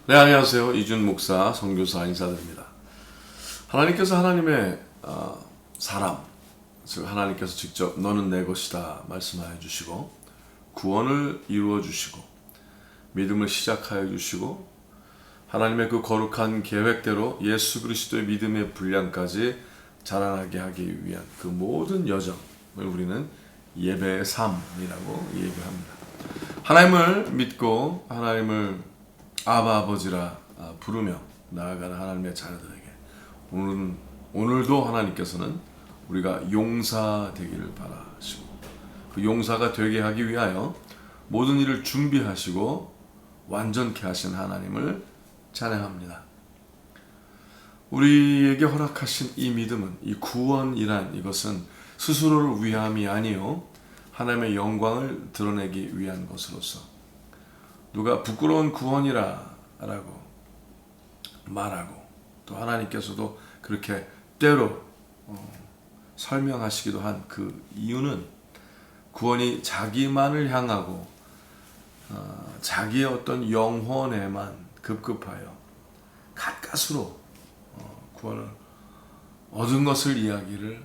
네, 안녕하세요. 이준 목사, 선교사 인사드립니다. 하나님께서 하나님의 사람, 즉 하나님께서 직접 너는 내 것이다 말씀하여 주시고 구원을 이루어 주시고 믿음을 시작하여 주시고 하나님의 그 거룩한 계획대로 예수 그리스도의 믿음의 분량까지 자라나게 하기 위한 그 모든 여정을 우리는 예배의 삶이라고 얘기합니다. 하나님을 믿고 하나님을 아바 아버지라 부르며 나아가는 하나님의 자녀들에게 오늘도 하나님께서는 우리가 용사 되기를 바라시고 그 용사가 되게 하기 위하여 모든 일을 준비하시고 완전케 하신 하나님을 찬양합니다. 우리에게 허락하신 이 믿음은, 이 구원이란 이것은 스스로를 위함이 아니요 하나님의 영광을 드러내기 위한 것으로서 누가 부끄러운 구원이라 라고 말하고 또 하나님께서도 그렇게 때로 설명하시기도 한 그 이유는 구원이 자기만을 향하고 자기의 어떤 영혼에만 급급하여 가까스로 구원을 얻은 것을 이야기를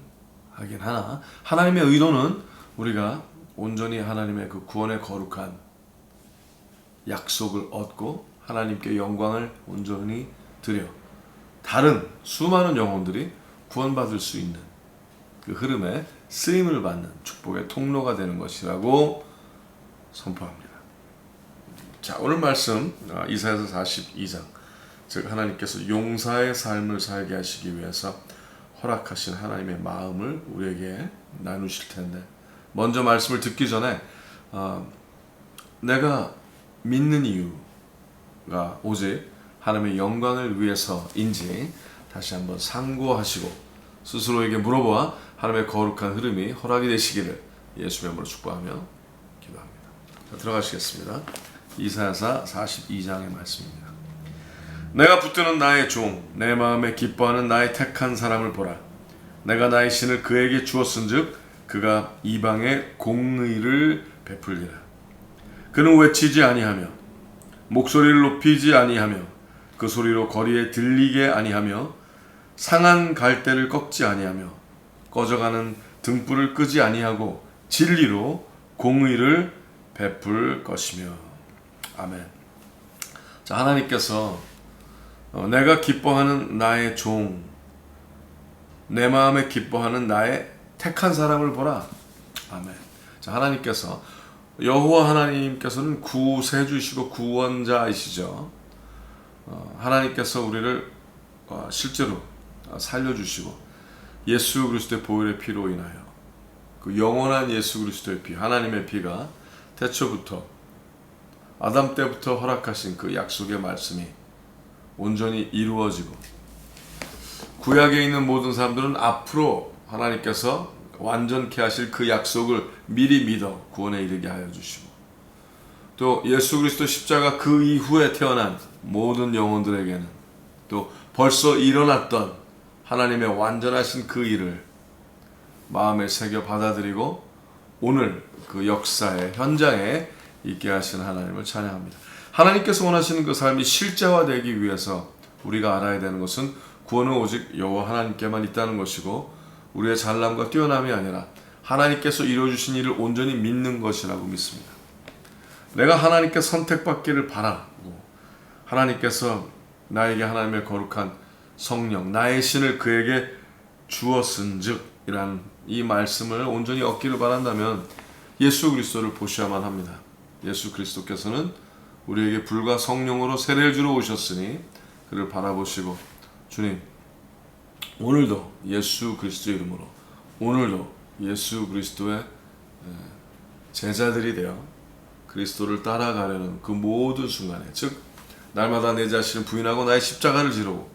하긴 하나 하나님의 의도는 우리가 온전히 하나님의 그 구원의 거룩한 약속을 얻고 하나님께 영광을 온전히 드려 다른 수많은 영혼들이 구원받을 수 있는 그 흐름에 쓰임을 받는 축복의 통로가 되는 것이라고 선포합니다. 자, 오늘 말씀 이사야서 42장, 즉 하나님께서 용사의 삶을 살게 하시기 위해서 허락하신 하나님의 마음을 우리에게 나누실 텐데, 먼저 말씀을 듣기 전에 내가 믿는 이유가 오직 하나님의 영광을 위해서인지 다시 한번 상고하시고 스스로에게 물어보아 하나님의 거룩한 흐름이 허락이 되시기를 예수의 이름으로 축복하며 기도합니다. 자, 들어가시겠습니다. 이사야서 42장의 말씀입니다. 내가 붙드는 나의 종, 내 마음에 기뻐하는 나의 택한 사람을 보라. 내가 나의 신을 그에게 주었은즉 그가 이방에 공의를 베풀리라. 그는 외치지 아니하며 목소리를 높이지 아니하며 그 소리로 거리에 들리게 아니하며 상한 갈대를 꺾지 아니하며 꺼져가는 등불을 끄지 아니하고 진리로 공의를 베풀 것이며. 아멘. 자, 하나님께서 내가 기뻐하는 나의 종, 내 마음에 기뻐하는 나의 택한 사람을 보라. 아멘. 자, 하나님께서 여호와 하나님께서는 구세주이시고 구원자이시죠. 하나님께서 우리를 실제로 살려주시고 예수 그리스도의 보혈의 피로 인하여 그 영원한 예수 그리스도의 피, 하나님의 피가 태초부터 아담 때부터 허락하신 그 약속의 말씀이 온전히 이루어지고 구약에 있는 모든 사람들은 앞으로 하나님께서 완전케 하실 그 약속을 미리 믿어 구원에 이르게 하여 주시고 또 예수 그리스도 십자가 그 이후에 태어난 모든 영혼들에게는 또 벌써 일어났던 하나님의 완전하신 그 일을 마음에 새겨 받아들이고 오늘 그 역사의 현장에 있게 하신 하나님을 찬양합니다. 하나님께서 원하시는 그 삶이 실제화되기 위해서 우리가 알아야 되는 것은 구원은 오직 여호와 하나님께만 있다는 것이고 우리의 잘남과 뛰어남이 아니라 하나님께서 이루어주신 일을 온전히 믿는 것이라고 믿습니다. 내가 하나님께 선택받기를 바라고 하나님께서 나에게 하나님의 거룩한 성령, 나의 신을 그에게 주었은즉 이란 이 말씀을 온전히 얻기를 바란다면 예수 그리스도를 보셔야만 합니다. 예수 그리스도께서는 우리에게 불과 성령으로 세례를 주러 오셨으니 그를 바라보시고 주님, 오늘도 예수 그리스도의 이름으로 오늘도 예수 그리스도의 제자들이 되어 그리스도를 따라가려는 그 모든 순간에, 즉 날마다 내 자신을 부인하고 나의 십자가를 지르고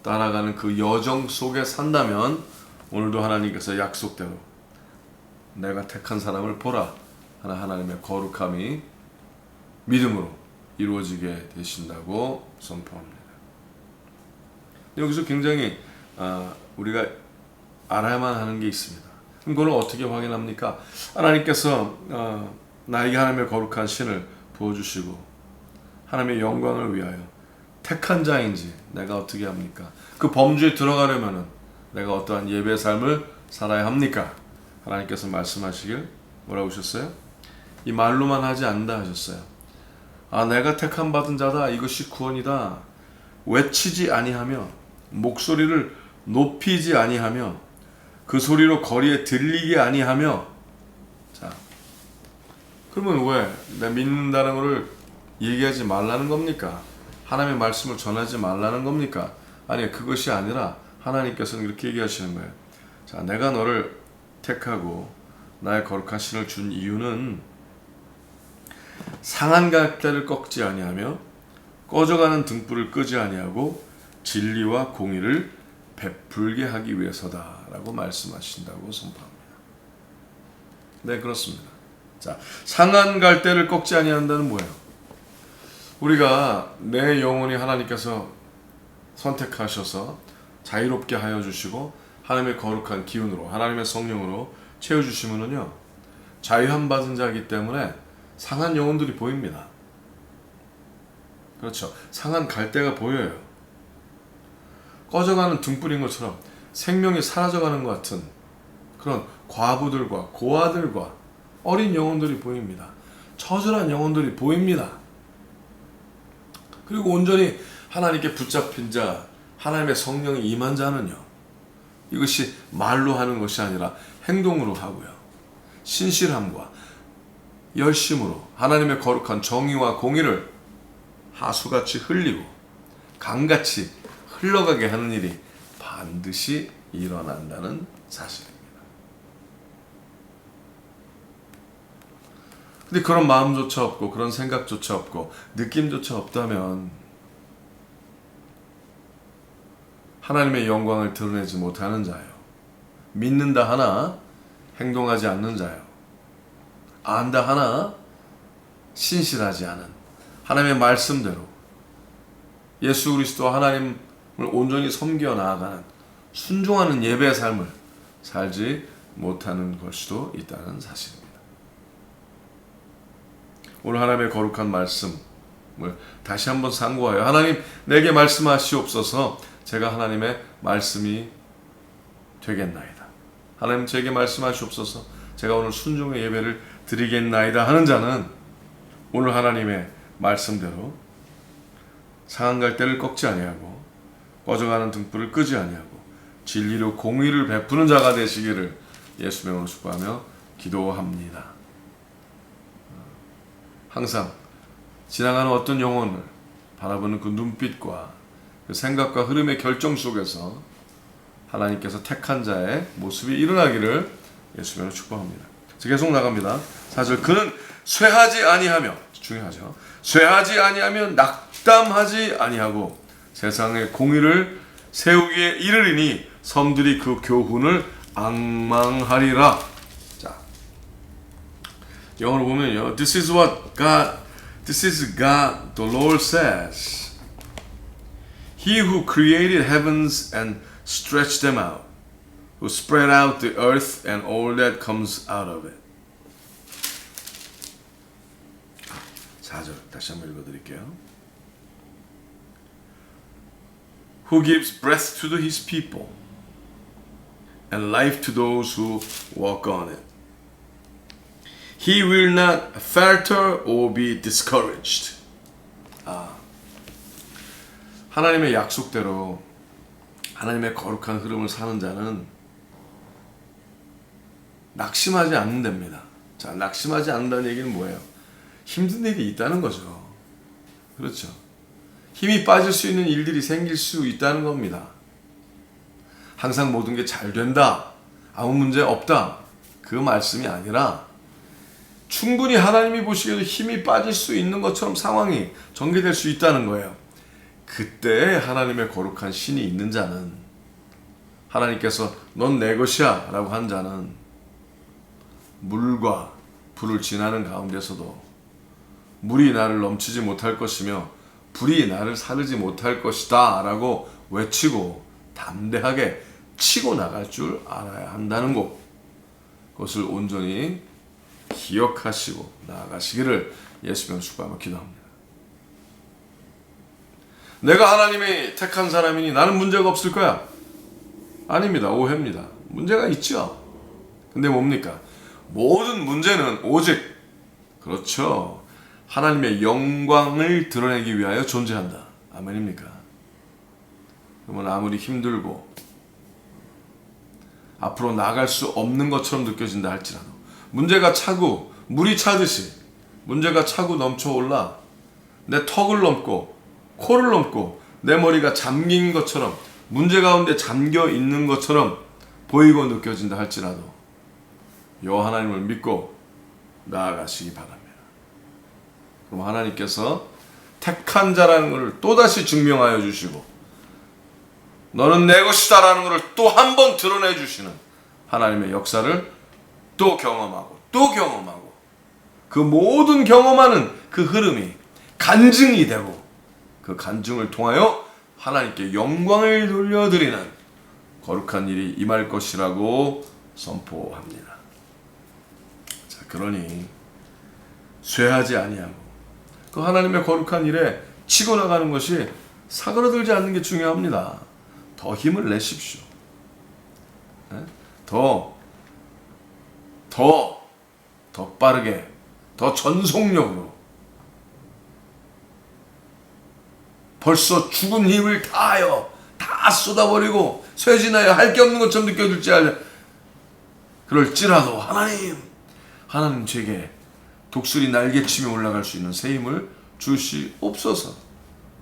따라가는 그 여정 속에 산다면 오늘도 하나님께서 약속대로 내가 택한 사람을 보라 하는 하나님의 거룩함이 믿음으로 이루어지게 되신다고 선포합니다. 여기서 굉장히 우리가 알아야만 하는 게 있습니다. 그걸 어떻게 확인합니까? 하나님께서 나에게 하나님의 거룩한 신을 부어주시고 하나님의 영광을 위하여 택한 자인지 내가 어떻게 합니까? 그 범주에 들어가려면은 내가 어떠한 예배의 삶을 살아야 합니까? 하나님께서 말씀하시길 뭐라고 하셨어요? 이 말로만 하지 않는다 하셨어요. 아, 내가 택함 받은 자다, 이것이 구원이다, 외치지 아니하며 목소리를 높이지 아니하며 그 소리로 거리에 들리게 아니하며. 자, 그러면 왜 내가 믿는다는 것을 얘기하지 말라는 겁니까? 하나님의 말씀을 전하지 말라는 겁니까? 아니, 그것이 아니라 하나님께서는 이렇게 얘기하시는 거예요. 자, 내가 너를 택하고 나의 거룩한 신을 준 이유는 상한 갈대를 꺾지 아니하며 꺼져가는 등불을 끄지 아니하고 진리와 공의를 베풀게 하기 위해서다라고 말씀하신다고 선포합니다. 네, 그렇습니다. 자, 상한 갈대를 꺾지 아니한다는 뭐예요? 우리가 내 영혼이 하나님께서 선택하셔서 자유롭게 하여 주시고 하나님의 거룩한 기운으로, 하나님의 성령으로 채워주시면은요, 자유함 받은 자이기 때문에 상한 영혼들이 보입니다. 그렇죠. 상한 갈대가 보여요. 꺼져가는 등불인 것처럼 생명이 사라져가는 것 같은 그런 과부들과 고아들과 어린 영혼들이 보입니다. 처절한 영혼들이 보입니다. 그리고 온전히 하나님께 붙잡힌 자, 하나님의 성령이 임한 자는요, 이것이 말로 하는 것이 아니라 행동으로 하고요, 신실함과 열심으로 하나님의 거룩한 정의와 공의를 하수같이 흘리고 강같이 흘러가게 하는 일이 반드시 일어난다는 사실입니다. 근데 그런 마음조차 없고 그런 생각조차 없고 느낌조차 없다면 하나님의 영광을 드러내지 못하는 자예요. 믿는다 하나 행동하지 않는 자예요. 안다 하나 신실하지 않은, 하나님의 말씀대로 예수 그리스도 하나님을 온전히 섬겨 나아가는 순종하는 예배의 삶을 살지 못하는 걸 수도 있다는 사실입니다. 오늘 하나님의 거룩한 말씀을 다시 한번 상고하여 하나님 내게 말씀하시옵소서. 제가 하나님의 말씀이 되겠나이다. 하나님 제게 말씀하시옵소서. 제가 오늘 순종의 예배를 드리겠나이다 하는 자는 오늘 하나님의 말씀대로 상한 갈대를 꺾지 아니하고 꺼져가는 등불을 끄지 아니하고 진리로 공의를 베푸는 자가 되시기를 예수 명으로 축복하며 기도합니다. 항상 지나가는 어떤 영혼을 바라보는 그 눈빛과 그 생각과 흐름의 결정 속에서 하나님께서 택한 자의 모습이 일어나기를 예수 명으로 축복합니다. 계속 나갑니다. 4절, 그는 쇠하지 아니하며, 중요하죠, 쇠하지 아니하며 낙담하지 아니하고 세상의 공의를 세우기에 이르리니 섬들이 그 교훈을 앙망하리라. 자, 영어로 보면요, This is God, the Lord says. He who created heavens and stretched them out, who spread out the earth and all that comes out of it. 4절 다시 한번 읽어드릴게요. Who gives breath to his people and life to those who walk on it. He will not falter or be discouraged. 하나님의 약속대로 하나님의 거룩한 흐름을 사는 자는 낙심하지 않는답니다. 자, 낙심하지 않는다는 얘기는 뭐예요? 힘든 일이 있다는 거죠. 그렇죠. 힘이 빠질 수 있는 일들이 생길 수 있다는 겁니다. 항상 모든 게 잘 된다, 아무 문제 없다, 그 말씀이 아니라 충분히 하나님이 보시기에도 힘이 빠질 수 있는 것처럼 상황이 전개될 수 있다는 거예요. 그때 하나님의 거룩한 신이 있는 자는, 하나님께서 넌 내 것이야 라고 한 자는 물과 불을 지나는 가운데서도 물이 나를 넘치지 못할 것이며 불이 나를 사르지 못할 것이다 라고 외치고 담대하게 치고 나갈 줄 알아야 한다는 것, 그것을 온전히 기억하시고 나아가시기를 예수님을 축복하며 기도합니다. 내가 하나님이 택한 사람이니 나는 문제가 없을 거야. 아닙니다. 오해입니다. 문제가 있죠. 근데 뭡니까? 모든 문제는 오직 그렇죠. 하나님의 영광을 드러내기 위하여 존재한다. 아멘입니까? 그러면 아무리 힘들고 앞으로 나갈 수 없는 것처럼 느껴진다 할지라도 문제가 차고 물이 차듯이 문제가 차고 넘쳐올라 내 턱을 넘고 코를 넘고 내 머리가 잠긴 것처럼 문제 가운데 잠겨 있는 것처럼 보이고 느껴진다 할지라도 여호와 하나님을 믿고 나아가시기 바랍니다. 그럼 하나님께서 택한 자라는 것을 또다시 증명하여 주시고 너는 내 것이다라는 것을 또 한 번 드러내 주시는 하나님의 역사를 또 경험하고 또 경험하고 그 모든 경험하는 그 흐름이 간증이 되고 그 간증을 통하여 하나님께 영광을 돌려드리는 거룩한 일이 임할 것이라고 선포합니다. 자, 그러니 쇠하지 아니하고 그 하나님의 거룩한 일에 치고 나가는 것이 사그러들지 않는 게 중요합니다. 더 힘을 내십시오. 더 빠르게, 더 전속력으로 벌써 죽은 힘을 다하여 다 쏟아버리고 쇠진하여 할 게 없는 것처럼 느껴질지 그럴지라도 하나님 제게 독수리 날개치며 올라갈 수 있는 새 힘을 주시옵소서.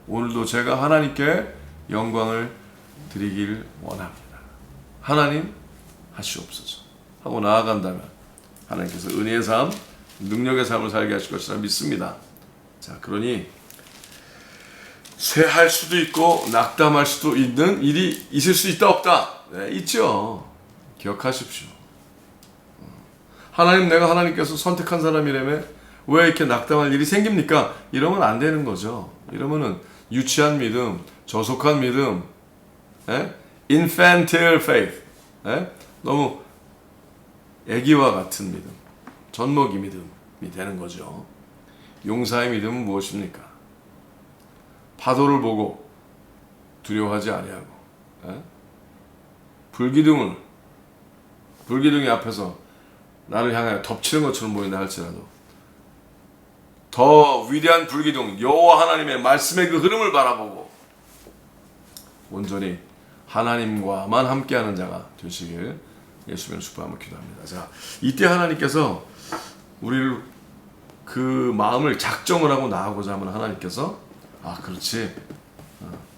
오늘도 제가 하나님께 영광을 드리길 원합니다. 하나님 하시옵소서 하고 나아간다면 하나님께서 은혜의 삶, 능력의 삶을 살게 하실 것이라 믿습니다. 자, 그러니 쇠할 수도 있고 낙담할 수도 있는 일이 있을 수 있다 없다? 네, 있죠. 기억하십시오. 하나님, 내가 하나님께서 선택한 사람이라며 왜 이렇게 낙담할 일이 생깁니까? 이러면 안 되는 거죠. 이러면은 유치한 믿음, 저속한 믿음, infantile faith, 너무 애기와 같은 믿음, 젖먹이 믿음이 되는 거죠. 용사의 믿음은 무엇입니까? 파도를 보고 두려워하지 아니하고 불기둥이 앞에서 나를 향하여 덮치는 것처럼 보인다 할지라도 더 위대한 불기둥 여호와 하나님의 말씀의 그 흐름을 바라보고 온전히 하나님과만 함께하는 자가 되시길 예수님의 축복함을 기도합니다. 자, 이때 하나님께서 우리를 그 마음을 작정을 하고 나아가고자 하면 하나님께서 그렇지,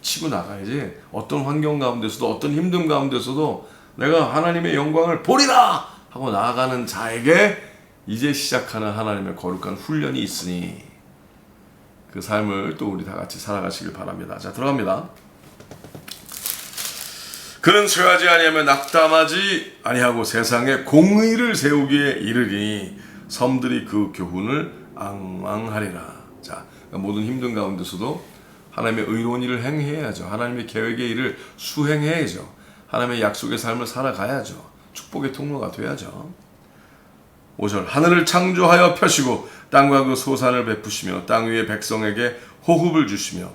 치고 나가야지. 어떤 환경 가운데서도 어떤 힘듦 가운데서도 내가 하나님의 영광을 보리라 하고 나아가는 자에게 이제 시작하는 하나님의 거룩한 훈련이 있으니 그 삶을 또 우리 다 같이 살아가시길 바랍니다. 자, 들어갑니다. 그는 쇠하지 아니하며 낙담하지 아니하고 세상에 공의를 세우기에 이르리니 섬들이 그 교훈을 앙망하리라. 자, 모든 힘든 가운데서도 하나님의 의로운 일을 행해야죠. 하나님의 계획의 일을 수행해야죠. 하나님의 약속의 삶을 살아가야죠. 축복의 통로가 돼야죠. 5절 하늘을 창조하여 펴시고 땅과 그 소산을 베푸시며 땅 위의 백성에게 호흡을 주시며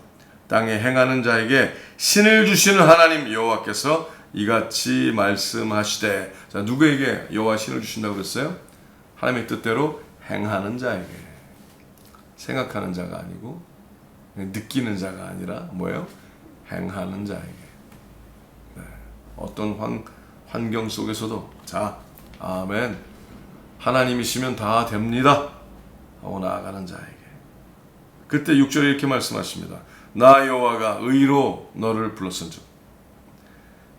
땅에 행하는 자에게 신을 주시는 하나님 여호와께서 이같이 말씀하시되. 자, 누구에게 여호와 신을 주신다고 그랬어요? 하나님의 뜻대로 행하는 자에게. 생각하는 자가 아니고 느끼는 자가 아니라 뭐예요? 행하는 자에게. 네. 어떤 환경 속에서도 자, 아멘, 하나님이시면 다 됩니다 하고 나아가는 자에게. 그때 6절에 이렇게 말씀하십니다. 나 여호와가 의로 너를 불렀은즉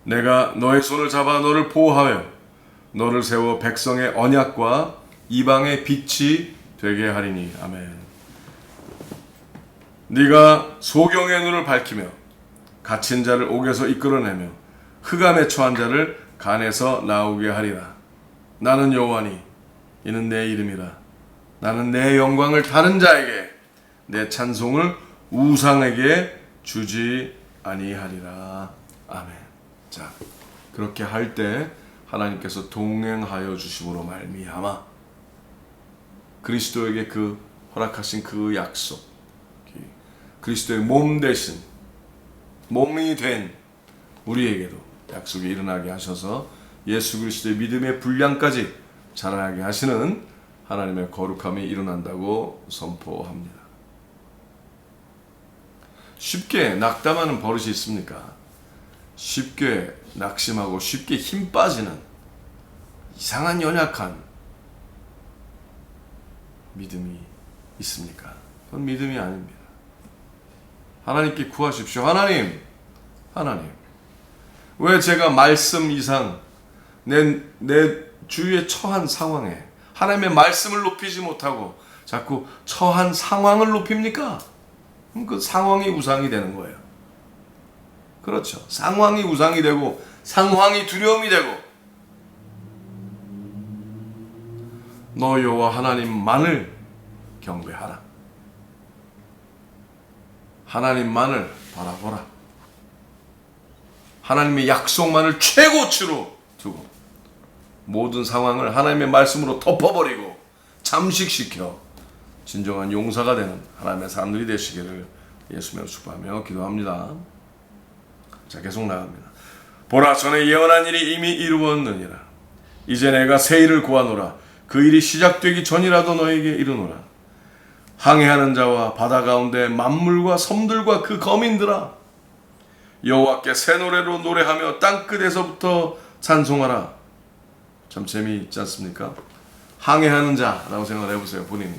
내가 너의 손을 잡아 너를 보호하여 너를 세워 백성의 언약과 이방의 빛이 되게 하리니. 아멘. 네가 소경의 눈을 밝히며 갇힌 자를 옥에서 이끌어내며 흑암에 처한 자를 간에서 나오게 하리라. 나는 여호와니 이는 내 이름이라. 나는 내 영광을 다른 자에게 내 찬송을 우상에게 주지 아니하리라. 아멘. 자, 그렇게 할 때 하나님께서 동행하여 주심으로 말미암아 그리스도에게 그 허락하신 그 약속, 그리스도의 몸 대신 몸이 된 우리에게도 약속이 일어나게 하셔서 예수 그리스도의 믿음의 분량까지 자라나게 하시는 하나님의 거룩함이 일어난다고 선포합니다. 쉽게 낙담하는 버릇이 있습니까? 쉽게 낙심하고 쉽게 힘 빠지는 이상한 연약한 믿음이 있습니까? 그건 믿음이 아닙니다. 하나님께 구하십시오. 하나님, 왜 제가 말씀 이상 내 주위에 처한 상황에 하나님의 말씀을 높이지 못하고 자꾸 처한 상황을 높입니까? 그럼 그 상황이 우상이 되는 거예요. 그렇죠. 상황이 우상이 되고 상황이 두려움이 되고 너 여호와 하나님만을 경배하라. 하나님만을 바라보라. 하나님의 약속만을 최고치로 두고 모든 상황을 하나님의 말씀으로 덮어버리고 잠식시켜 진정한 용사가 되는 하나님의 사람들이 되시기를 예수님을 축복하며 기도합니다. 자, 계속 나갑니다. 보라, 전에 예언한 일이 이미 이루었느니라. 이제 내가 새 일을 구하노라. 그 일이 시작되기 전이라도 너에게 이르노라. 항해하는 자와 바다 가운데 만물과 섬들과 그 거민들아, 여호와께 새 노래로 노래하며 땅끝에서부터 찬송하라. 참 재미있지 않습니까? 항해하는 자라고 생각을 해보세요. 본인이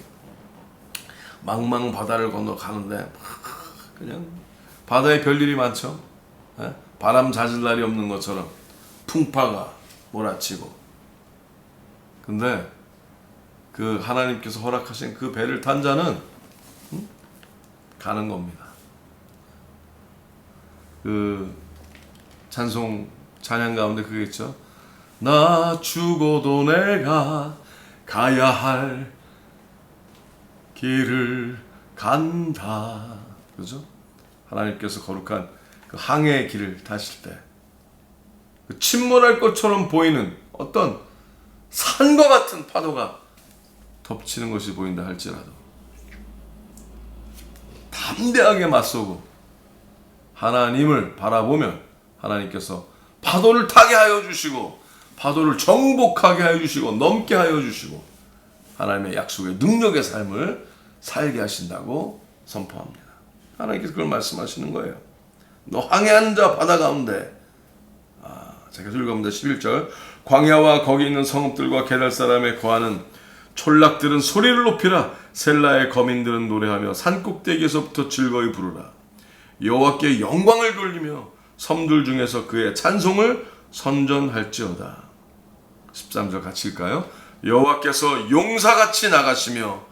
망망 바다를 건너 가는데 그냥 바다에 별일이 많죠. 바람 잦을 날이 없는 것처럼 풍파가 몰아치고, 근데 그 하나님께서 허락하신 그 배를 탄 자는 가는 겁니다. 그 찬양 가운데 그게 있죠. 나 죽어도 내가 가야 할 길을 간다. 그죠? 하나님께서 거룩한 그 항해의 길을 타실 때 그 침몰할 것처럼 보이는 어떤 산과 같은 파도가 덮치는 것이 보인다 할지라도 담대하게 맞서고 하나님을 바라보면 하나님께서 파도를 타게 하여 주시고 파도를 정복하게 하여 주시고 넘게 하여 주시고 하나님의 약속의 능력의 삶을 살게 하신다고 선포합니다. 하나님께서 그걸 말씀하시는 거예요. 너 항해하는 자 바다 가운데, 제가 읽어봅니다. 11절. 광야와 거기 있는 성읍들과 게달 사람에 거하는 촌락들은 소리를 높이라. 셀라의 거민들은 노래하며 산꼭대기에서부터 즐거이 부르라. 여호와께 영광을 돌리며 섬들 중에서 그의 찬송을 선전할지어다. 13절 같이 읽을까요? 여호와께서 용사같이 나가시며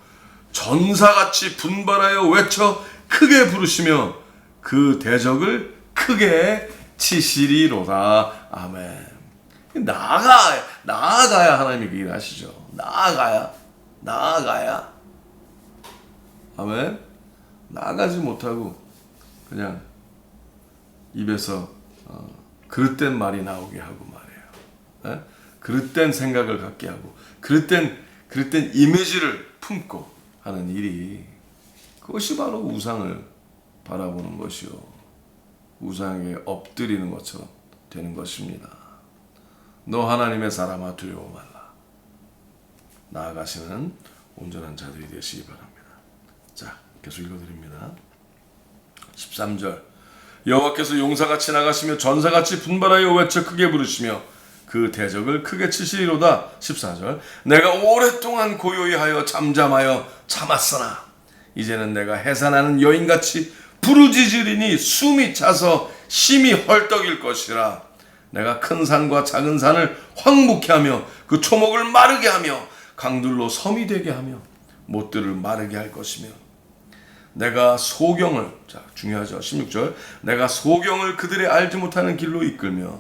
전사같이 분발하여 외쳐 크게 부르시며 그 대적을 크게 치시리로다. 아멘. 나아가야 하나님이 그 일을 하시죠. 나아가야. 아멘. 나아가지 못하고 그냥 입에서 그릇된 말이 나오게 하고 말이에요. 그릇된 생각을 갖게 하고 그릇된 이미지를 품고 하는 일이, 그것이 바로 우상을 바라보는 것이요, 우상에 엎드리는 것처럼 되는 것입니다. 너 하나님의 사람아 두려워 말라. 나아가시는 온전한 자들이 되시기 바랍니다. 자, 계속 읽어드립니다. 13절. 여호와께서 용사같이 나가시며 전사같이 분발하여 외쳐 크게 부르시며 그 대적을 크게 치시리로다. 14절. 내가 오랫동안 고요히 하여 잠잠하여 참았으나 이제는 내가 해산하는 여인같이 부르짖으리니 숨이 차서 심히 헐떡일 것이라. 내가 큰 산과 작은 산을 황무케 하며 그 초목을 마르게 하며 강들로 섬이 되게 하며 못들을 마르게 할 것이며 내가 소경을, 자 중요하죠. 16절. 내가 소경을 그들의 알지 못하는 길로 이끌며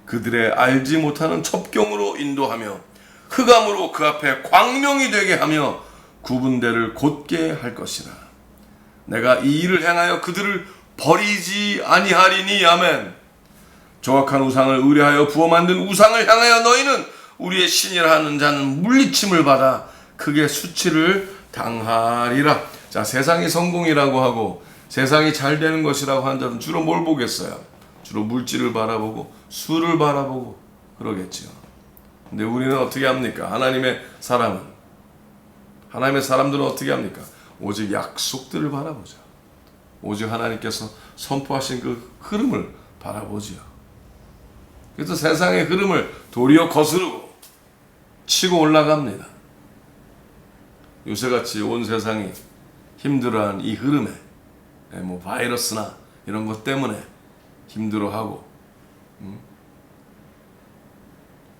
그들의 알지 못하는 첩경으로 인도하며 흑암으로 그 앞에 광명이 되게 하며 구분대를 곧게 할 것이라. 내가 이 일을 행하여 그들을 버리지 아니하리니. 아멘. 조악한 우상을 의뢰하여 부어 만든 우상을 향하여 너희는 우리의 신이라 하는 자는 물리침을 받아 크게 수치를 당하리라. 자, 세상이 성공이라고 하고 세상이 잘 되는 것이라고 하는 자는 주로 뭘 보겠어요? 주로 물질을 바라보고 수를 바라보고 그러겠죠. 근데 우리는 어떻게 합니까? 하나님의 사람들은 어떻게 합니까? 오직 약속들을 바라보죠. 오직 하나님께서 선포하신 그 흐름을 바라보지요. 그래서 세상의 흐름을 도리어 거스르고 치고 올라갑니다. 요새같이 온 세상이 힘들어하는 이 흐름에 뭐 바이러스나 이런 것 때문에 힘들어하고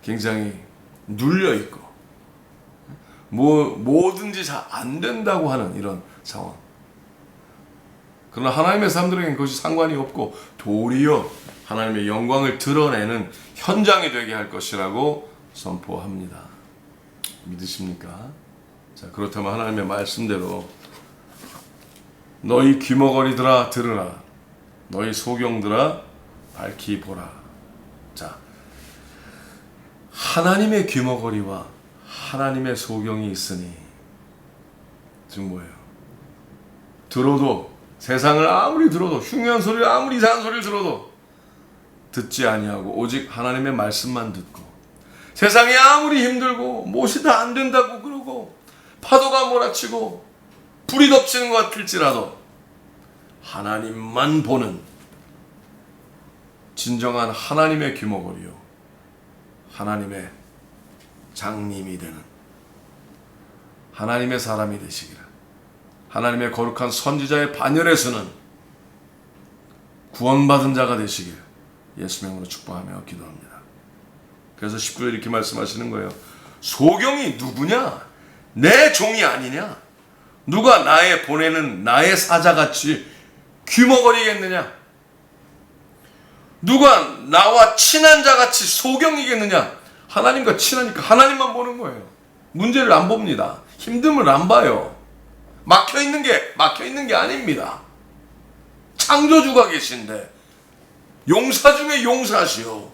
굉장히 눌려있고 뭐든지 잘 안 된다고 하는 이런 상황. 그러나 하나님의 사람들에게는 그것이 상관이 없고 도리어 하나님의 영광을 드러내는 현장이 되게 할 것이라고 선포합니다. 믿으십니까? 자, 그렇다면 하나님의 말씀대로 너희 귀머거리들아 들으라, 너희 소경들아 밝히 보라. 자, 하나님의 귀머거리와 하나님의 소경이 있으니 지금 뭐예요? 들어도 세상을 아무리 들어도 흉흉한 소리를 아무리 이상한 소리를 들어도 듣지 아니하고 오직 하나님의 말씀만 듣고 세상이 아무리 힘들고 무엇이 다 안 된다고 그러고 파도가 몰아치고 불이 덮치는 것 같을지라도 하나님만 보는 진정한 하나님의 귀머거리요 하나님의 장님이 되는 하나님의 사람이 되시기를 하나님의 거룩한 선지자의 반열에 서는 구원받은 자가 되시길 예수의 이름으로 축복하며 기도합니다. 그래서 10절에 이렇게 말씀하시는 거예요. 소경이 누구냐? 내 종이 아니냐? 누가 나의 보내는 나의 사자같이 귀머거리겠느냐? 누가 나와 친한 자같이 소경이겠느냐? 하나님과 친하니까 하나님만 보는 거예요. 문제를 안 봅니다. 힘듦을 안 봐요. 막혀있는 게 아닙니다. 창조주가 계신데 용사 중에 용사시오.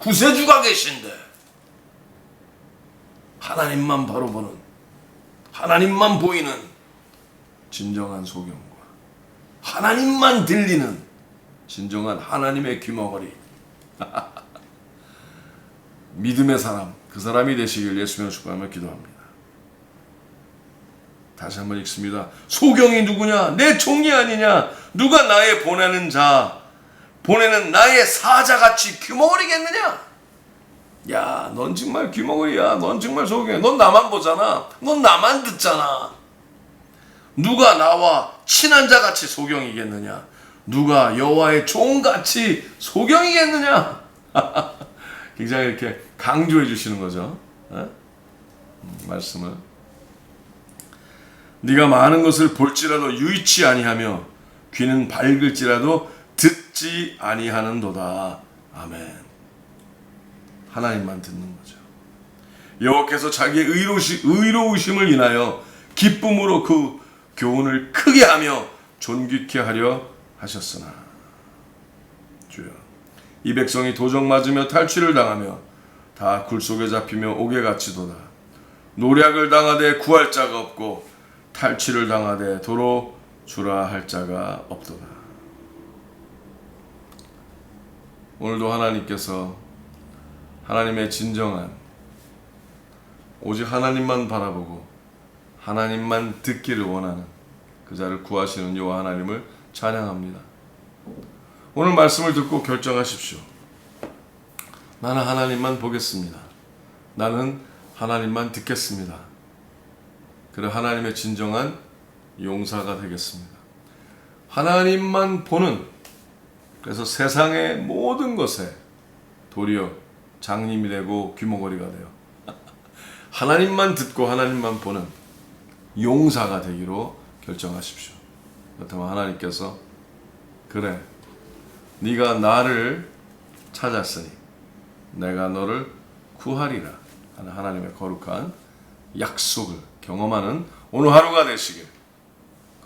구세주가 계신데 하나님만 바로 보는 하나님만 보이는 진정한 소경과 하나님만 들리는 진정한 하나님의 귀머거리 믿음의 사람 그 사람이 되시길 예수님을 축복하며 기도합니다. 다시 한번 읽습니다. 소경이 누구냐? 내 종이 아니냐? 누가 나의 보내는 나의 사자같이 귀머거리겠느냐? 야, 넌 정말 귀머거리야. 넌 정말 소경이야. 넌 나만 보잖아. 넌 나만 듣잖아. 누가 나와 친한 자같이 소경이겠느냐? 누가 여호와의 종같이 소경이겠느냐? 굉장히 이렇게 강조해 주시는 거죠. 말씀을. 네가 많은 것을 볼지라도 유의치 아니하며 귀는 밝을지라도 듣지 아니하는도다. 아멘. 하나님만 듣는 거죠. 여호와께서 자기의 의로우심을 인하여 기쁨으로 그 교훈을 크게 하며 존귀케 하려 하셨으나 주여 이 백성이 도적 맞으며 탈취를 당하며 다 굴속에 잡히며 옥에 갇히도다. 노략을 당하되 구할 자가 없고 탈취를 당하되 도로 주라 할 자가 없도다. 오늘도 하나님께서 하나님의 진정한 오직 하나님만 바라보고 하나님만 듣기를 원하는 그 자를 구하시는 여호와 하나님을 찬양합니다. 오늘 말씀을 듣고 결정하십시오. 나는 하나님만 보겠습니다. 나는 하나님만 듣겠습니다. 그래 하나님의 진정한 용사가 되겠습니다. 하나님만 보는 그래서 세상의 모든 것에 도리어 장님이 되고 귀머거리가 돼요. 하나님만 듣고 하나님만 보는 용사가 되기로 결정하십시오. 그렇다면 하나님께서 그래 네가 나를 찾았으니 내가 너를 구하리라 하는 하나님의 거룩한 약속을 경험하는 오늘 하루가 되시길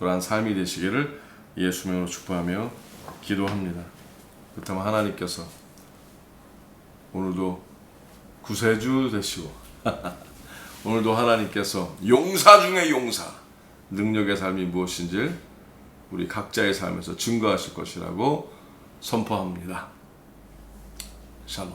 그러한 삶이 되시기를 예수님으로 축복하며 기도합니다. 그렇다면 하나님께서 오늘도 구세주 되시고 오늘도 하나님께서 용사 중의 용사 능력의 삶이 무엇인지 우리 각자의 삶에서 증거하실 것이라고 선포합니다. 샬롬.